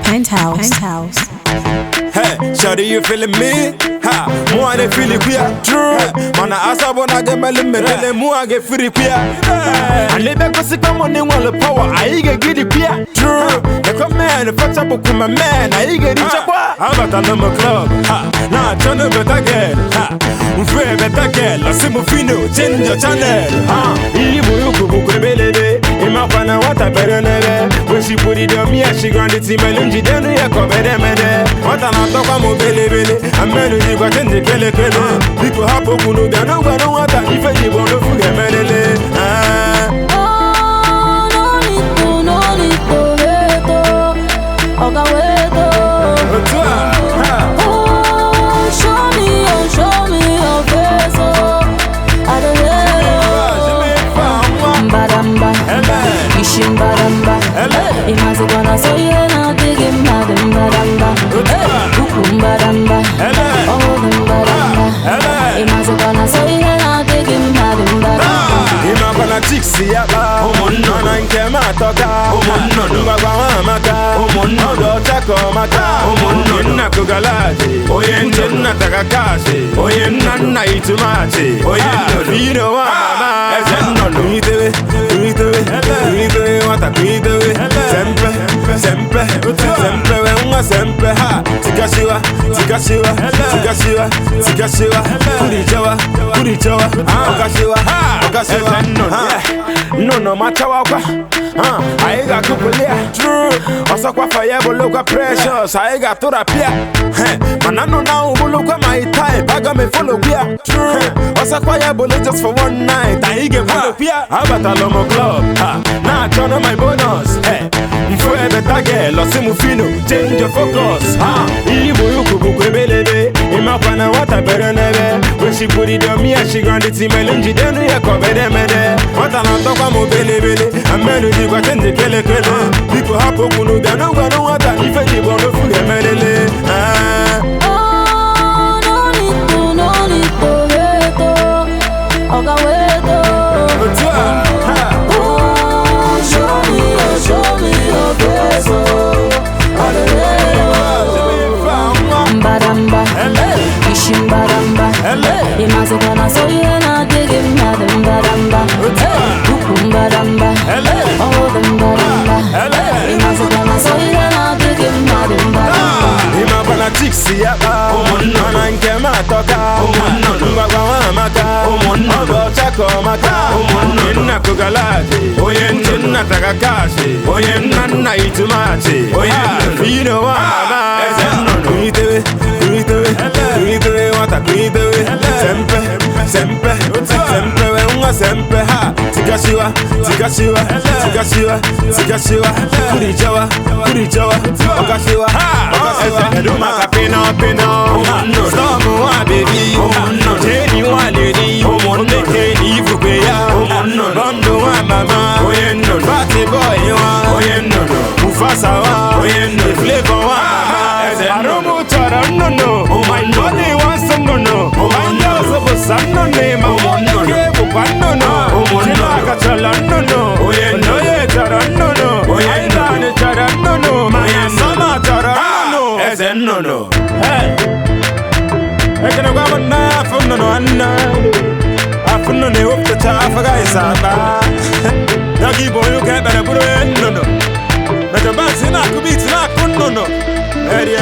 Penthauze. Hey, shawty, you feeling me? Ha, more they feel it queer. True. Man, I ask about I get my limit, tell them more I get free queer. And they make us come on, they want the power. I get it queer. True. They come man, the fetch up with my man. I get it. How about a number club? Ha, now turn up better girl. Ha, free better girl. I see my Phyno, change your channel. Ha, you could be lady. In my pana, what I better never. When she put it on me, she granted to my lungy, then we are covered. What I'm not talking about, baby. I'm ready to go to the kele. People have spoken to them, no one what I if you want to forget me. No need to hate. Oga wait. Show me your face. I don't know. Badamba, ishim badamba. Imazi gonna so you na digim badamba. Badamba, oh badamba. Imazi gonna so you na digim badamba. Ima gonna tixi yaba. Omonno na nkema toka. Omonno ngwa maka. Omonno do chako maka. Omonno na kugalaji. Oyenje na takakashi. Oyenna na itumachi. Oyenno Phyno wa mama. Ezenno itewe. Wata kuitewe. Sempre we unga sempre ha. Tikashiwa. Kurijawa. Okashiwa. No matter what. I got kupulia. True. Osa kwa fire boloka precious. I got to rapia. Man I know now boloka my type. I got me follow pia. True. Osa kwa ya bolo just for one night. I get follow pia. How about a lomo club? Now I turn on my bonus. Hey. Mfwe better girl, I see my Phyno, change your focus. You could be lady. In my pana, what I better never. When she put it on me, she granted to my lungy, then we are covered. What I'm not talking about, baby. I'm ready to go to the kele. People have spoken to them, no one what I if you want to forget me. No need to hate. Oga wait. Show me your face. Badamba, ishim badamba. Imazi gonna so you na digim badamba. Badamba, oh badamba. Imazi gonna so you na digim badamba. Ima gonna tixi yaba. Omonno na nkema toka. Omonno ngwa maka. Omonno do chako maka. Omonno na kugalaji. Oyenje na takakashi. Oyenna na itumachi. Oyenno Phyno wa mama. Ezenno kuitewe. Wata kuitewe. Sempre we unga sempre ha. Tikashiwa. Kurijawa. Okashiwa. Eduma kapino. Storm wa baby. Jenny wa lady. Kenny fupeya. Bondo wa mama. Party boy wa. Mufasa wa. Flavor wa. Aromo chara no. My body wants some no. My girls of a son no name. I want to give up no. Chilaka chala no. No ye chara no. I done chara no. My sama chara no. Ezen no. Hey. I can go on now from no. I found no up the top of guys. Nagi boy you can't better put no. But the bass in a could be no. Area